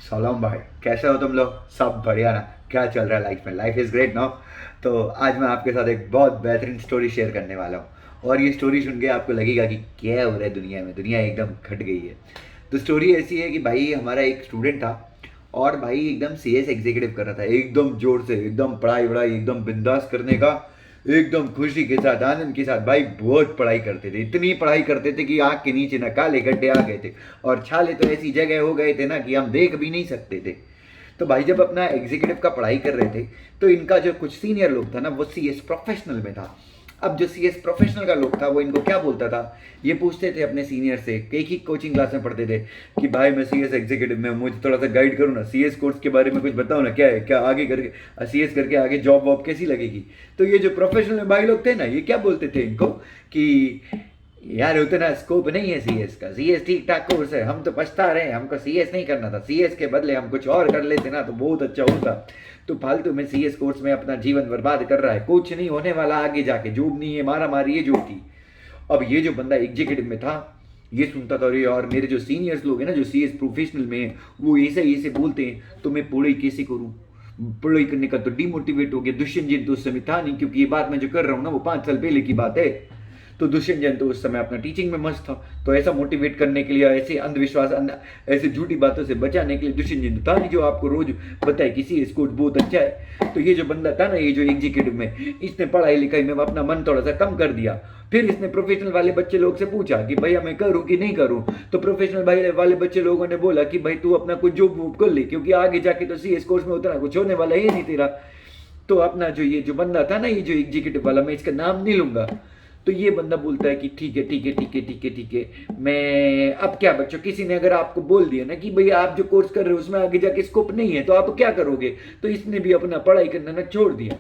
सलाम भाई, कैसे हो तुम लोग? सब बढ़िया ना? क्या चल रहा है लाइफ में? Life is great now. तो आज मैं आपके साथ एक बहुत बेहतरीन स्टोरी शेयर करने वाला हूँ और ये स्टोरी सुन के आपको लगेगा कि क्या हो रहा है दुनिया में, दुनिया एकदम घट गई है। तो स्टोरी ऐसी है कि भाई हमारा एक स्टूडेंट था और भाई एकदम सीएस एग्जीक्यूटिव कर रहा था, एकदम जोर से, एकदम पढ़ाई वढ़ाई एकदम बिंदास करने का, एकदम खुशी के साथ, आनंद के साथ। भाई बहुत पढ़ाई करते थे, इतनी पढ़ाई करते थे कि आँख के नीचे ना काले गड्ढे आ गए थे और छाले तो ऐसी जगह हो गए थे ना कि हम देख भी नहीं सकते थे। तो भाई जब अपना एग्जीक्यूटिव का पढ़ाई कर रहे थे तो इनका जो कुछ सीनियर लोग था ना वो सीएस प्रोफेशनल में था। अब जो सीएस प्रोफेशनल का लोग था वो इनको क्या बोलता था, ये पूछते थे अपने सीनियर से, एक ही कोचिंग क्लास में पढ़ते थे कि भाई मैं सीएस एग्जीक्यूटिव में हूँ, मुझे थोड़ा सा गाइड करो ना, सीएस कोर्स के बारे में कुछ बताओ ना, क्या है, क्या आगे करके सीएस करके आगे जॉब वॉब कैसी लगेगी। तो ये जो प्रोफेशनल भाई लोग थे ना, ये क्या बोलते थे इनको कि यार उतना स्कोप नहीं है सीएस का, सीएस ठीक ठाक कोर्स है, हम तो पछता रहे हैं, हमको सीएस नहीं करना था, सीएस के बदले हम कुछ और कर लेते ना तो बहुत अच्छा होता। तो फालतू में सीएस कोर्स में अपना जीवन बर्बाद कर रहा है, कुछ नहीं होने वाला आगे जाके, जॉब नहीं है, मारा मारी है जॉब की। अब ये जो बंदा एग्जीक्यूटिव में था ये सुनता था, अरे यार मेरे जो सीनियर्स लोग हैं ना जो सीएस प्रोफेशनल में हैं, वो ऐसे ऐसे बोलते हैं तो मैं पढ़ाई कैसे करूँ। पढ़ाई करने का तो डिमोटिवेट हो गया। दुष्यंत जी तो उस समय था नहीं, क्योंकि ये बात मैं जो कर रहा हूँ ना वो 5 साल पहले की बात है। तो दुष्यंत जैन तो उस समय अपना टीचिंग में मस्त था, तो ऐसा मोटिवेट करने के लिए, ऐसे अंधविश्वास ऐसे झूठी बातों से बचाने के लिए दुष्यंत जैन था नहीं जो आपको रोज बताए कि सी स्कोर बहुत अच्छा है। तो ये जो बंदा था ना, ये जो एग्जीक्यूटिव में, इसने पढ़ाई लिखाई में अपना मन थोड़ा सा कम कर दिया। फिर इसने प्रोफेशनल वाले बच्चे लोग से पूछा कि भैया मैं करूँ कि नहीं करूँ। तो प्रोफेशनल भाई वाले बच्चे लोगों ने बोला कि भाई तू अपना कुछ जॉब वॉब कर ले, क्योंकि आगे जाके तो सी कोर्स में उतना कुछ होने वाला ही नहीं तेरा। तो अपना जो ये जो बंदा था ना, ये जो एग्जीक्यूटिव वाला, मैं इसका नाम नहीं लूंगा, तो ये बंदा बोलता है कि ठीक है ठीक है ठीक है ठीक है ठीक है, मैं अब क्या बच्चों, किसी ने अगर आपको बोल दिया ना कि भैया आप जो कोर्स कर रहे हो उसमें आगे जाके स्कोप नहीं है तो आप क्या करोगे। तो इसने भी अपना पढ़ाई करना ना छोड़ दिया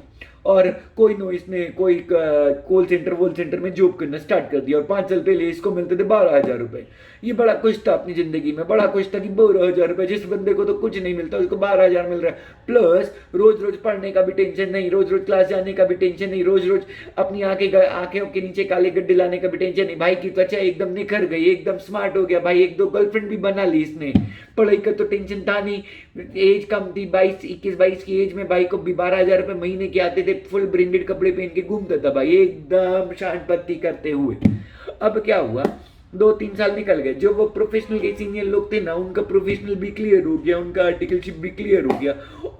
और कोई नो इसने कोई कॉल सेंटर वोल सेंटर में जॉब करना स्टार्ट कर दिया और 5 साल पहले इसको मिलते थे 12,000 रुपए। ये बड़ा खुश था अपनी जिंदगी में, बड़ा खुश था कि 12,000 रुपए, जिस बंदे को तो कुछ नहीं मिलता उसको 12,000 मिल रहा है, प्लस रोज रोज पढ़ने का भी टेंशन नहीं, रोज रोज क्लास जाने का भी टेंशन नहीं, रोज रोज अपनी आंखें के नीचे काले गड्ढे लाने का भी टेंशन नहीं। भाई की त्वचा एकदम निखर गई, एकदम स्मार्ट हो गया भाई, 1-2 गर्लफ्रेंड भी बना ली इसने, पढ़ाई का तो टेंशन था नहीं, एज कम थी, 21-22 की एज में भाई को भी 12,000 रुपए महीने के आते थे, फुल ब्रांडेड कपड़े पहन के घूमता था भाई एकदम शांत पत्ती करते हुए। अब क्या हुआ, 2-3 साल निकल गए, जो वो प्रोफेशनल के सीनियर लोग थे ना उनका प्रोफेशनल भी क्लियर हो गया, उनका आर्टिकलशिप भी क्लियर हो गया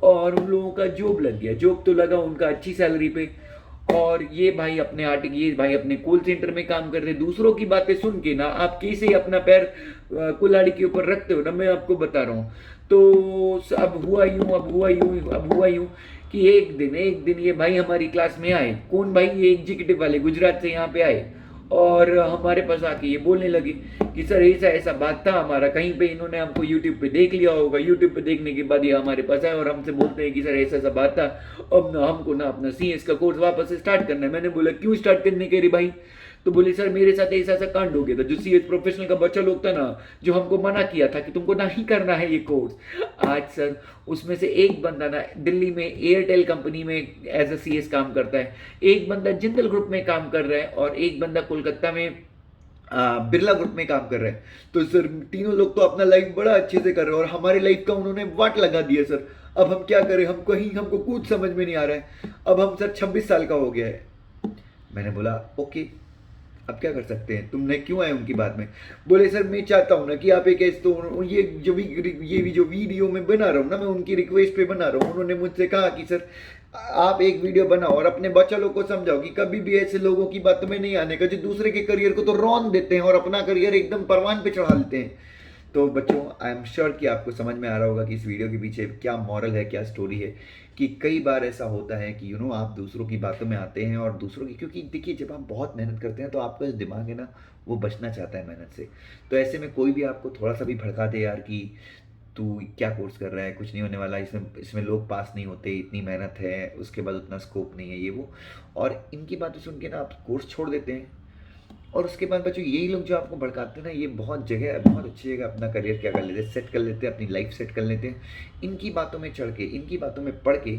और उन लोगों का जॉब लग गया, जॉब तो लगा उनका अच्छी सैलरी पे। और ये भाई अपने कॉल सेंटर में काम कर रहे। दूसरों की बातें सुन के ना आप कैसे अपना पैर कुल्हाड़ी के ऊपर रखते हो ना, मैं आपको बता रहा हूँ। तो अब हुआ यूं कि एक दिन ये भाई हमारी क्लास में आए। कौन भाई? ये एग्जीक्यूटिव वाले गुजरात से यहाँ पे आए और हमारे पास आके ये बोलने लगे कि सर ऐसा ऐसा बात था हमारा, कहीं पे इन्होंने हमको यूट्यूब पे देख लिया होगा, यूट्यूब पे देखने के बाद ये हमारे पास आए और हमसे बोलते हैं कि सर ऐसा ऐसा बात था, अब ना हमको ना अपना सीएस का कोर्स वापस से स्टार्ट करना है। मैंने बोला क्यों स्टार्ट करने के रे भाई? तो बोले सर मेरे साथ ऐसा ऐसा कांड हो गया था, जो सीएस प्रोफेशनल का बच्चा लोग था ना, जो हमको मना किया था कि तुमको नहीं करना है ये कोर्स। आज सर उसमें से एक बंदा ना दिल्ली में एयरटेल कंपनी में एज अ सीएस काम करता है, एक बंदा जिंदल ग्रुप में काम कर रहा है और एक बंदा कोलकाता में बिरला ग्रुप में काम कर रहे हैं। तो सर तीनों लोग तो अपना लाइफ बड़ा अच्छे से कर रहे हैं और हमारी लाइफ का उन्होंने वाट लगा दिया सर। अब हम क्या करें, हमको कुछ समझ में नहीं आ रहा है। अब हम सर 26 साल का हो गया है। मैंने बोला ओके, अब क्या कर सकते हैं, तुमने क्यों आए उनकी बात में? बोले सर मैं चाहता हूँ ना कि आप एक ऐसे, तो ये भी जो वीडियो मैं बना रहा हूँ ना, मैं उनकी रिक्वेस्ट पे बना रहा हूँ। उन्होंने मुझसे कहा कि सर आप एक वीडियो बनाओ और अपने बच्चों लोग को समझाओ कि कभी भी ऐसे लोगों की बातों में नहीं आने का, जो दूसरे के करियर को तो रौन देते हैं और अपना करियर एकदम परवान पे चढ़ा लेते हैं। तो बच्चों आई एम श्योर कि आपको समझ में आ रहा होगा कि इस वीडियो के पीछे क्या मॉरल है, क्या स्टोरी है। कि कई बार ऐसा होता है कि आप दूसरों की बातों में आते हैं और दूसरों की, क्योंकि देखिए जब आप बहुत मेहनत करते हैं तो आपका जो दिमाग है ना वो बचना चाहता है मेहनत से। तो ऐसे में कोई भी आपको थोड़ा सा भी भड़का दे यार कि तू क्या कोर्स कर रहा है, कुछ नहीं होने वाला, इसमें इसमें लोग पास नहीं होते, इतनी मेहनत है, उसके बाद उतना स्कोप नहीं है, ये वो, और इनकी बातें सुन के ना आप कोर्स छोड़ देते हैं। और उसके बाद बच्चों यही लोग जो आपको भड़काते हैं ना, ये बहुत अच्छी जगह अपना करियर क्या कर लेते हैं, सेट कर लेते हैं, अपनी लाइफ सेट कर लेते हैं। इनकी बातों में चढ़ के, इनकी बातों में पढ़ के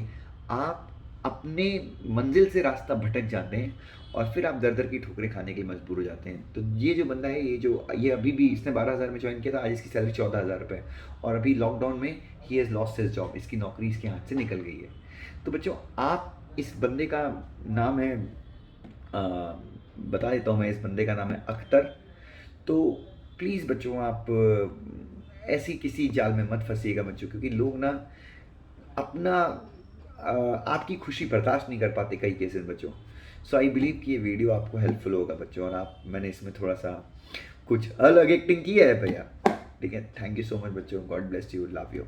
आप अपने मंजिल से रास्ता भटक जाते हैं और फिर आप दर दर की ठोकरें खाने के लिए मजबूर हो जाते हैं। तो ये जो बंदा है, ये अभी भी इसने 12,000 में ज्वाइन किया था, आज इसकी सैलरी 14,000 रुपये, और अभी लॉकडाउन में he has lost his job, इसकी नौकरी इसके हाथ से निकल गई है। तो बच्चों, आप इस बंदे का नाम है, बता देता हूँ मैं, इस बंदे का नाम है अख्तर। तो प्लीज़ बच्चों, आप ऐसी किसी जाल में मत फंसिएगा बच्चों, क्योंकि लोग ना अपना आपकी खुशी बर्दाश्त नहीं कर पाते कई केसेस बच्चों। सो आई बिलीव कि ये वीडियो आपको हेल्पफुल होगा बच्चों, और मैंने इसमें थोड़ा सा कुछ अलग एक्टिंग की है भैया, ठीक है। थैंक यू सो मच बच्चों, God bless you, love you.